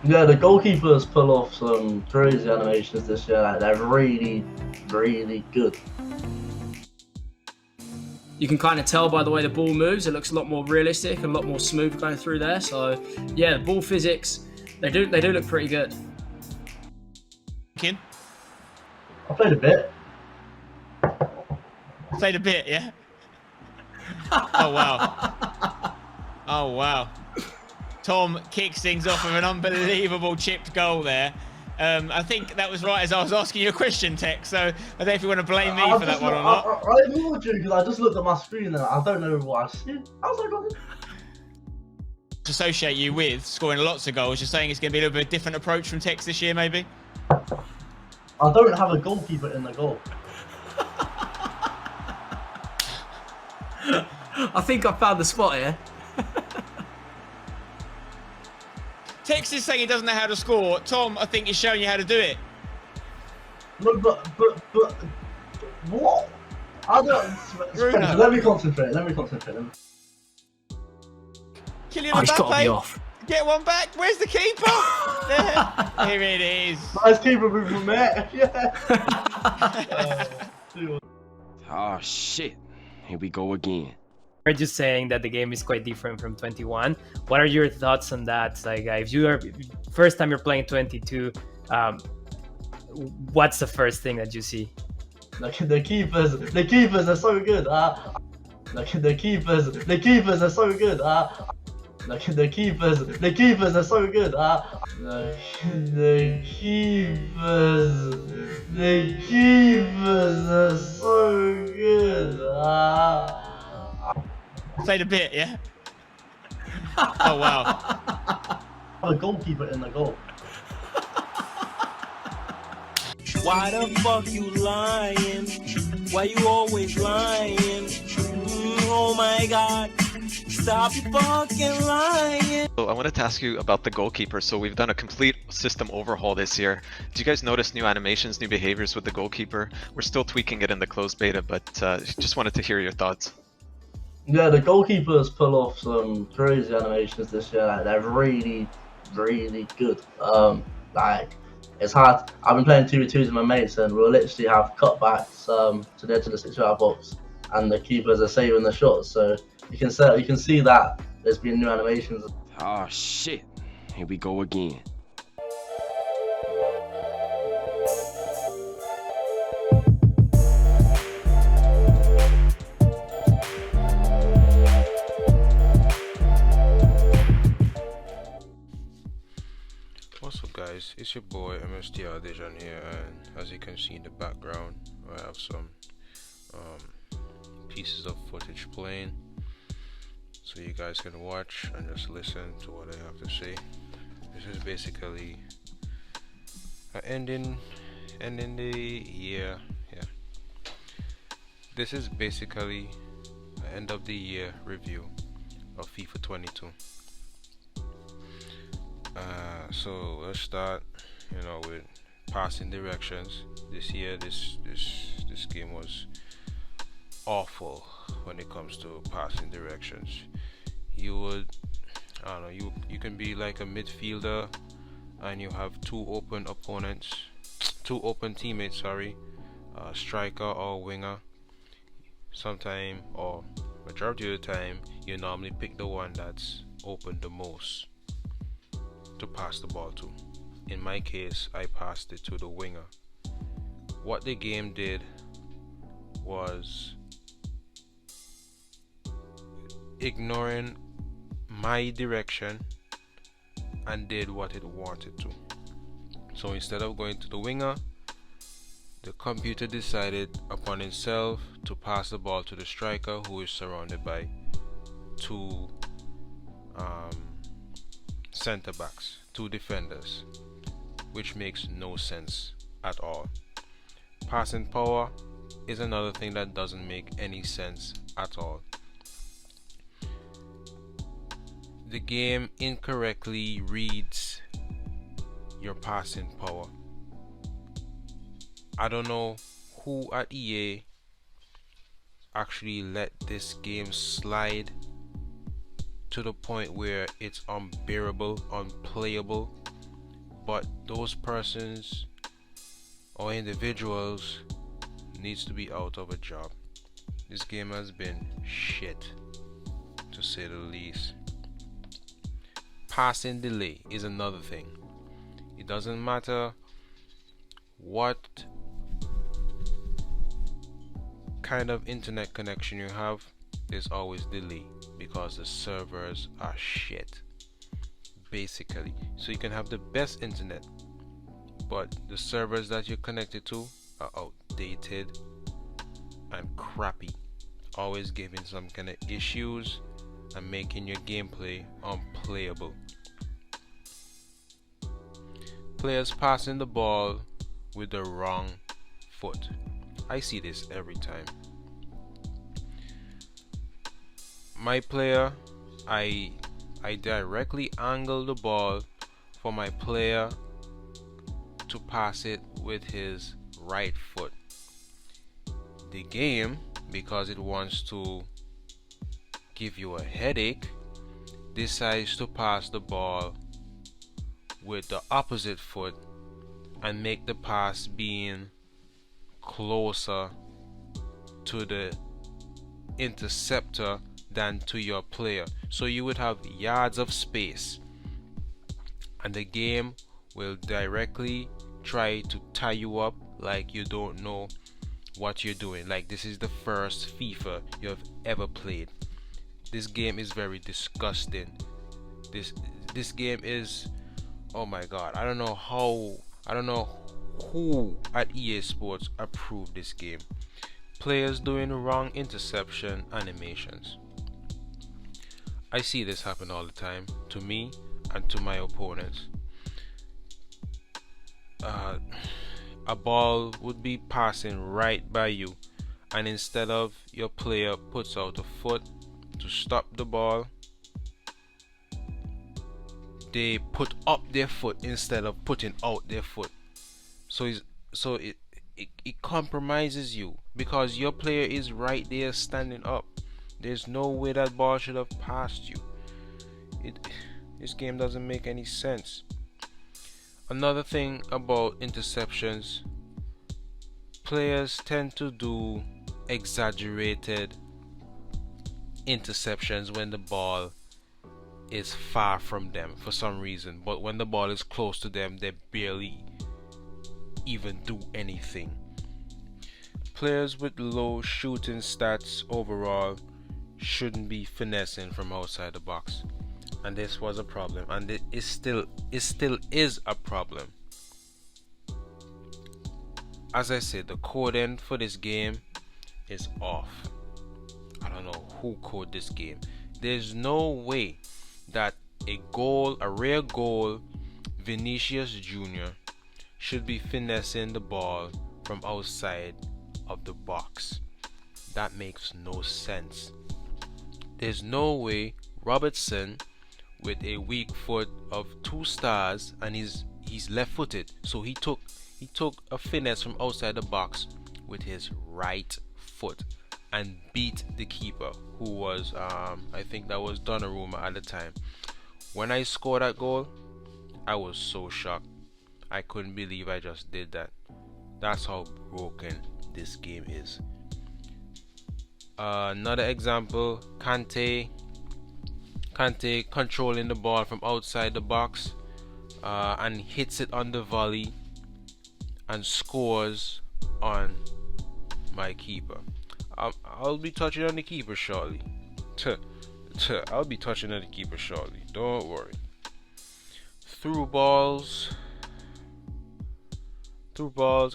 Yeah, the goalkeepers pull off some crazy animations this year. Like, they're really, really good. You can kind of tell by the way the ball moves. It looks a lot more realistic, a lot more smooth going through there. So, yeah, the ball physics, they do look pretty good. Kin? I played a bit. Played a bit, yeah? Oh, wow. Oh, wow. Tom kicks things off with an unbelievable chipped goal there. I think that was right as I was asking you a question, Tech, so I don't know if you want to blame me for that one or not. I ignored you because I just looked at my screen and I don't know what I see. I was like, To associate you with scoring lots of goals, you're saying it's going to be a little bit different approach from Tex this year, maybe? I don't have a goalkeeper in the goal. I think I found the spot here. Tex is saying he doesn't know how to score. Tom, I think, is showing you how to do it. No, but what? I don't. Let me concentrate. Kylian Oh, he's got to be Mbappe, off. get one back. Where's the keeper? There. Here it is. Nice keeper movement, mate. Yeah. Oh shit, here we go again. We're just saying that the game is quite different from 21. What are your thoughts on that? Like, if you are first time you're playing 22, what's the first thing that you see? The keepers are so good. The keepers are so good. The keepers are so good. The keepers are so good. Played a bit, yeah? Oh, wow. A goalkeeper in the goal. Why the fuck you lying? Why you always lying? Oh my god. Stop fucking lying. So I wanted to ask you about the goalkeeper. So we've done a complete system overhaul this year. Do you guys notice new animations, new behaviors with the goalkeeper? We're still tweaking it in the closed beta, but just wanted to hear your thoughts. Yeah, the goalkeepers pull off some crazy animations this year. Like, they're really, really good. Like, it's hard. I've been playing 2v2s with my mates, and we'll literally have cutbacks to the edge of the 6-yard box, and the keepers are saving the shots. So you can see that there's been new animations. Oh shit, here we go again. What's up guys, it's your boy MSTR Dejan here, and as you can see in the background I have some pieces of footage playing so you guys can watch and just listen to what I have to say. This is basically ending the year. This is basically an end of the year review of FIFA 22. So let's start, with passing directions. This year, this game was awful when it comes to passing directions. You can be like a midfielder, and you have two open teammates. Striker or winger. Sometime, or majority of the time, you normally pick the one that's open the most to pass the ball to. In my case, I passed it to the winger. What the game did was ignoring my direction and did what it wanted to. So instead of going to the winger, the computer decided upon itself to pass the ball to the striker, who is surrounded by two center backs, two defenders, which makes no sense at all. Passing power is another thing that doesn't make any sense at all. The game incorrectly reads your passing power. I don't know who at EA actually let this game slide to the point where it's unbearable, unplayable, but those persons or individuals needs to be out of a job. This game has been shit, to say the least. Passing delay is another thing. It doesn't matter what kind of internet connection you have, there's always delay because the servers are shit, basically. So you can have the best internet, but the servers that you're connected to are outdated and crappy, always giving some kind of issues and making your gameplay unplayable. Players passing the ball with the wrong foot. I see this every time. My player, I directly angle the ball for my player to pass it with his right foot. The game, because it wants to give you a headache, decides to pass the ball with the opposite foot and make the pass being closer to the interceptor than to your player. So you would have yards of space, and the game will directly try to tie you up like you don't know what you're doing, like this is the first FIFA you have ever played. This game is very disgusting. This game is, oh my god, I don't know who at EA Sports approved this game. Players doing wrong interception animations. I see this happen all the time to me and to my opponents. A ball would be passing right by you, and instead of your player puts out a foot to stop the ball, they put up their foot instead of putting out their foot. So it compromises you because your player is right there standing up. There's no way that ball should have passed you. This game doesn't make any sense. Another thing about interceptions, players tend to do exaggerated interceptions when the ball is far from them for some reason, but when the ball is close to them, they barely even do anything. Players with low shooting stats overall shouldn't be finessing from outside the box, and this was a problem, and it still is a problem. As I said, the coding for this game is off. I don't know who coded this game. There's no way that a rare goal, Vinicius Jr. should be finessing the ball from outside of the box. That makes no sense. There's no way Robertson, with a weak foot of 2 stars, and he's left-footed, so he took a finesse from outside the box with his right foot and beat the keeper, who was I think that was Donnarumma at the time. When I scored that goal, I was so shocked. I couldn't believe I just did that. That's how broken this game is. Another example, Kante controlling the ball from outside the box and hits it on the volley and scores on my keeper. I'll be touching on the keeper shortly. I'll be touching on the keeper shortly. Don't worry. Through balls,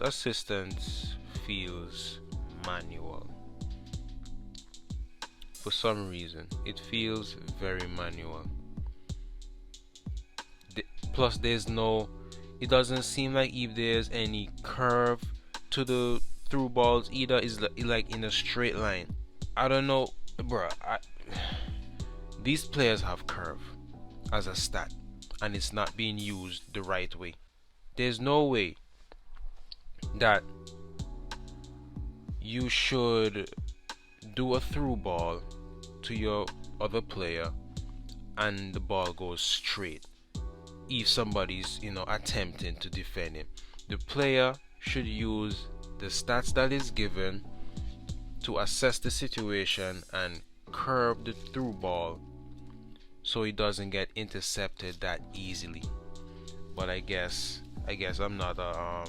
assistance feels manual. For some reason, it feels very manual. Plus, it doesn't seem like if there's any curve to the through balls either. Is like in a straight line. I don't know, bruh. These players have curve as a stat, and it's not being used the right way. There's no way that you should do a through ball to your other player and the ball goes straight. if somebody's, attempting to defend him. The player should use the stats that is given to assess the situation and curb the through ball so he doesn't get intercepted that easily. But I guess I'm not a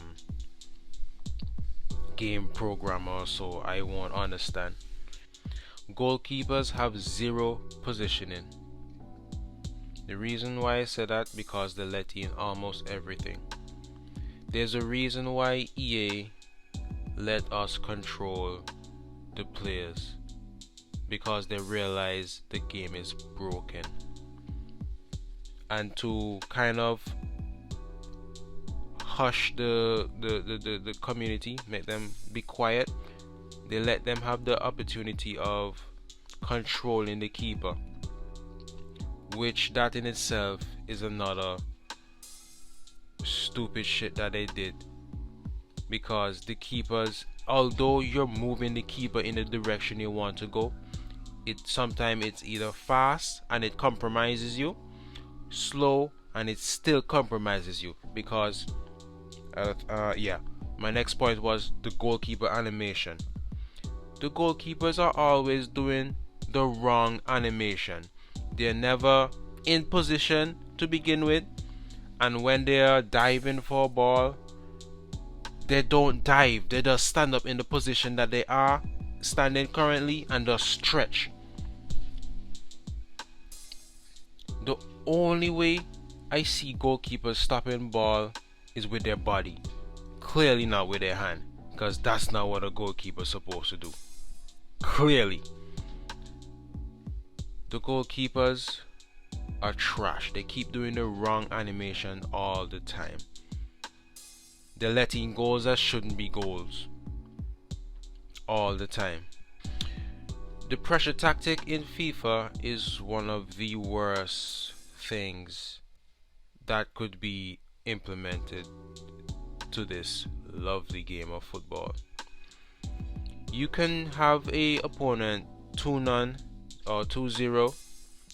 game programmer, so I won't understand. Goalkeepers have zero positioning. The reason why I say that, because they let in almost everything. There's a reason why EA let us control the players, because they realize the game is broken. And to kind of hush the community, make them be quiet, they let them have the opportunity of controlling the keeper, which that in itself is another stupid shit that they did. Because the keepers, although you're moving the keeper in the direction you want to go, sometimes it's either fast and it compromises you, slow and it still compromises you. Because my next point was the goalkeeper animation. The goalkeepers are always doing the wrong animation. They're never in position to begin with, and when they are diving for a ball, they don't dive, they just stand up in the position that they are standing currently and just stretch. The only way I see goalkeepers stopping ball is with their body, clearly not with their hand, because that's not what a goalkeeper is supposed to do. Clearly the goalkeepers are trash. They keep doing the wrong animation all the time. They're letting goals that shouldn't be goals all the time. The pressure tactic in FIFA is one of the worst things that could be implemented to this lovely game of football. You can have a opponent 2-0 or 2-0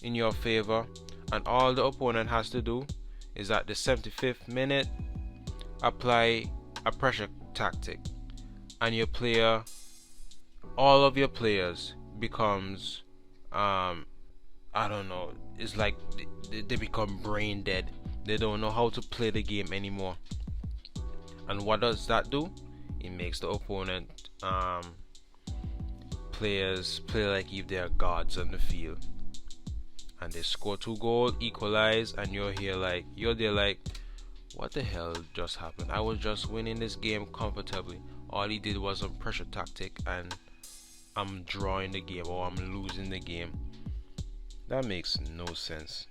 in your favor, and all the opponent has to do is at the 75th minute apply a pressure tactic, and your player, all of your players becomes it's like they become brain dead. They don't know how to play the game anymore. And what does that do? It makes the opponent players play like if they are gods on the field, and they score 2 goals, equalize, and you're there like, what the hell just happened? I was just winning this game comfortably. All he did was a pressure tactic and I'm drawing the game, or I'm losing the game. That makes no sense.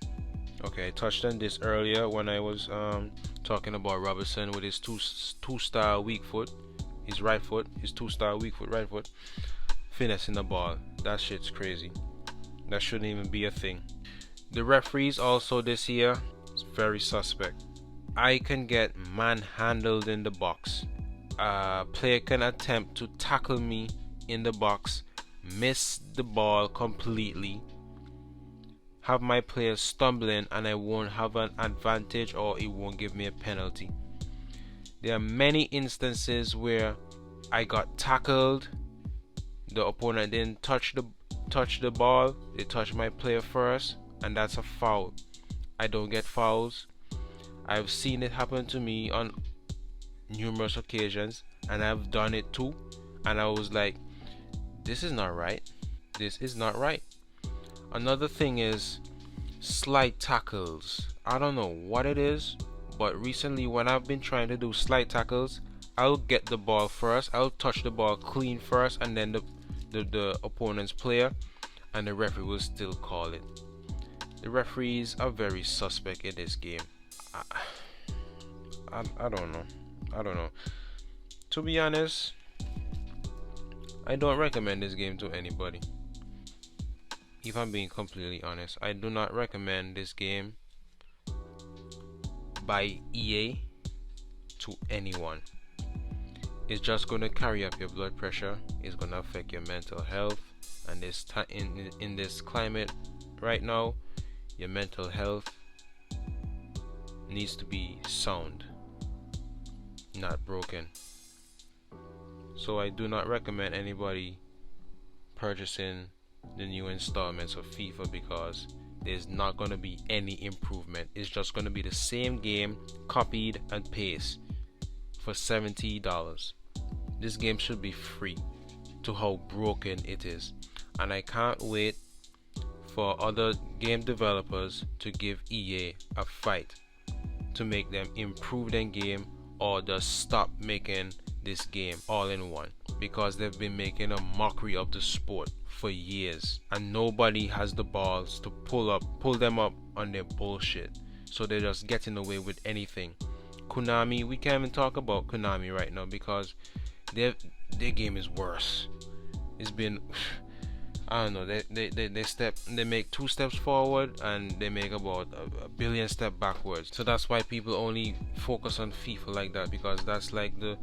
Okay, I touched on this earlier when I was talking about Robertson with his two-star weak foot, his right foot, his 2-star weak foot, right foot, finessing the ball. That shit's crazy. That shouldn't even be a thing. The referees also this year is very suspect. I can get manhandled in the box. A player can attempt to tackle me in the box, miss the ball completely, have my player stumbling, and I won't have an advantage, or it won't give me a penalty. There are many instances where I got tackled, the opponent didn't touch the ball, they touched my player first, and that's a foul. I don't get fouls. I've seen it happen to me on numerous occasions, and I've done it too, and I was like, this is not right. This is not right. Another thing is slide tackles. I don't know what it is, but recently when I've been trying to do slide tackles, I'll get the ball first, I'll touch the ball clean first, and then the opponent's player, and the referee will still call it. The referees are very suspect in this game. I don't know. To be honest, I don't recommend this game to anybody. If I'm being completely honest, I do not recommend this game by EA to anyone. It's just gonna carry up your blood pressure. It's gonna affect your mental health, and in this climate right now, your mental health needs to be sound, not broken. So I do not recommend anybody purchasing the new installments of FIFA, because there's not going to be any improvement. It's just going to be the same game copied and paste for $70. This game should be free to how broken it is, and I can't wait for other game developers to give EA a fight to make them improve their game, or just stop making this game all in one, because they've been making a mockery of the sport for years and nobody has the balls to pull them up on their bullshit. So they're just getting away with anything. Konami, we can't even talk about Konami right now because their game is worse. It's been, I don't know, they make 2 steps forward and they make about a billion steps backwards. So that's why people only focus on FIFA like that, because that's like the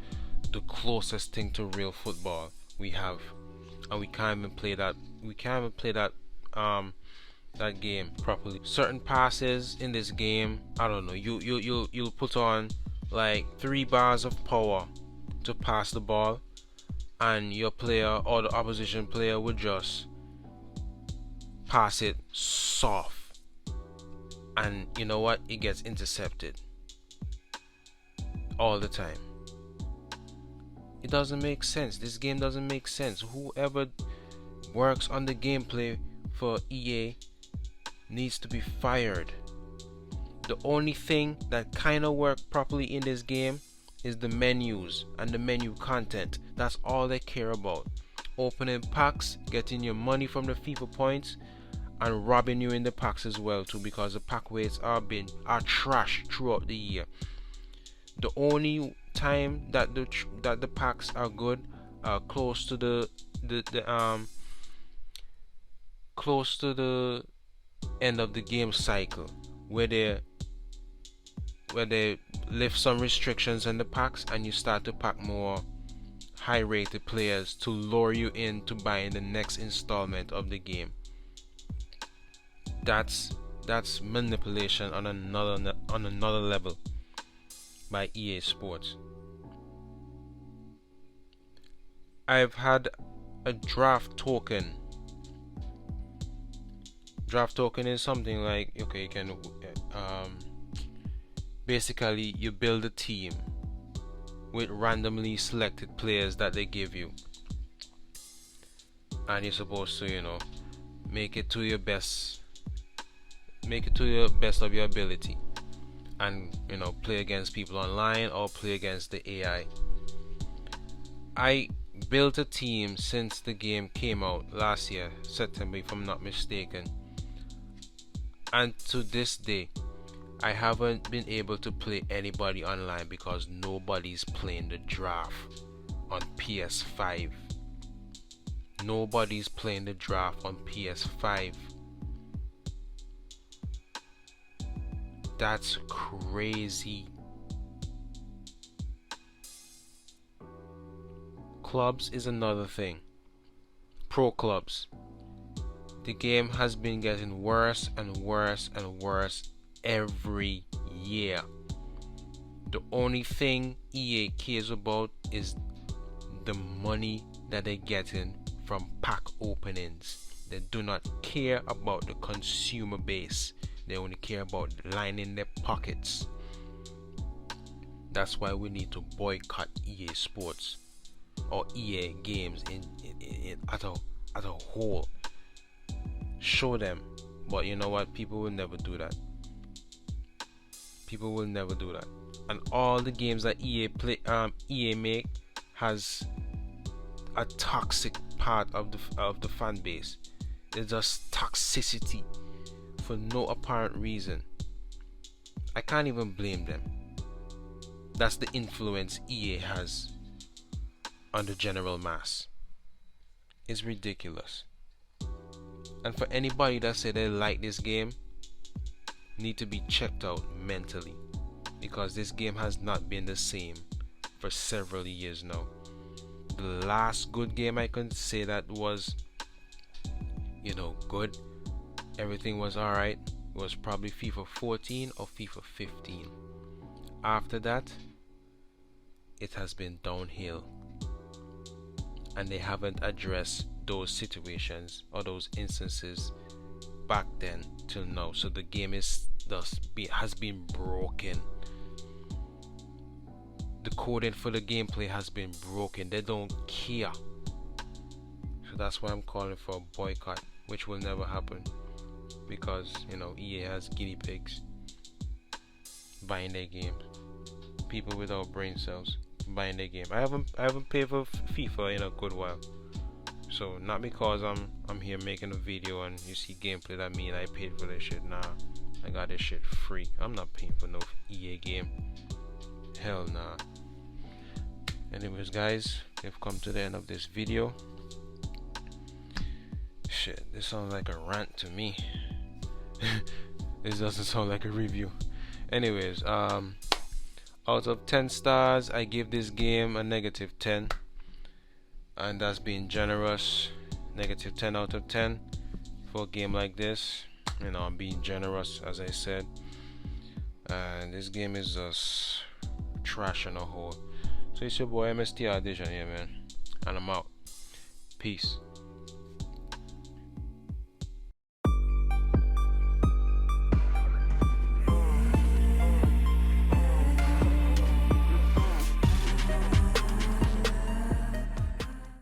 closest thing to real football we have, and we can't even play that. That game properly. Certain passes in this game, I don't know. You'll put on like 3 bars of power to pass the ball, and your player or the opposition player would just pass it soft, and you know what? It gets intercepted all the time. It doesn't make sense. This game doesn't make sense. Whoever works on the gameplay for EA needs to be fired. The only thing that kind of worked properly in this game is the menus and the menu content. That's all they care about. Opening packs, getting your money from the FIFA points, and robbing you in the packs as well too, because the pack weights are trash throughout the year. The only time that the packs are good are close to the end of the game cycle, where they lift some restrictions in the packs and you start to pack more high rated players to lure you into buying the next installment of the game. That's manipulation on another level by EA Sports. I've had a draft token. Draft token is something like, okay, you can basically you build a team with randomly selected players that they give you, and you're supposed to, make it to your best of your ability, and play against people online or play against the AI. I built a team since the game came out last year, September if I'm not mistaken, and to this day I haven't been able to play anybody online because nobody's playing the draft on PS5. Nobody's playing the draft on PS5. That's crazy. Clubs is another thing. Pro clubs. The game has been getting worse and worse and worse every year. The only thing EA cares about is the money that they're getting from pack openings. They do not care about the consumer base. They only care about lining their pockets. That's why we need to boycott EA Sports or EA games at a whole. Show them, but you know what? People will never do that. People will never do that. And all the games that EA make has a toxic part of the fan base. There's just toxicity for no apparent reason. I can't even blame them. That's the influence EA has on the general mass. It's ridiculous. And for anybody that say they like this game, need to be checked out mentally, because this game has not been the same for several years now. The last good game I can say that was, good, everything was alright, was probably FIFA 14 or FIFA 15. After that, it has been downhill, and they haven't addressed those situations or those instances back then till now. So the game has been broken. The coding for the gameplay has been broken. They don't care. So that's why I'm calling for a boycott, which will never happen, because EA has guinea pigs buying their games. People without brain cells buying their game. I haven't paid for FIFA in a good while. So not because I'm here making a video and you see gameplay that mean I paid for this shit. Nah, I got this shit free. I'm not paying for no EA game. Hell nah. Anyways, guys, we've come to the end of this video. Shit, this sounds like a rant to me. This doesn't sound like a review. Anyways, out of 10 stars, I give this game a -10, and that's being generous. -10 out of 10 for a game like this. I'm being generous, as I said. And this game is just trash in a whole. So it's your boy MST Audition here, man, and I'm out. Peace.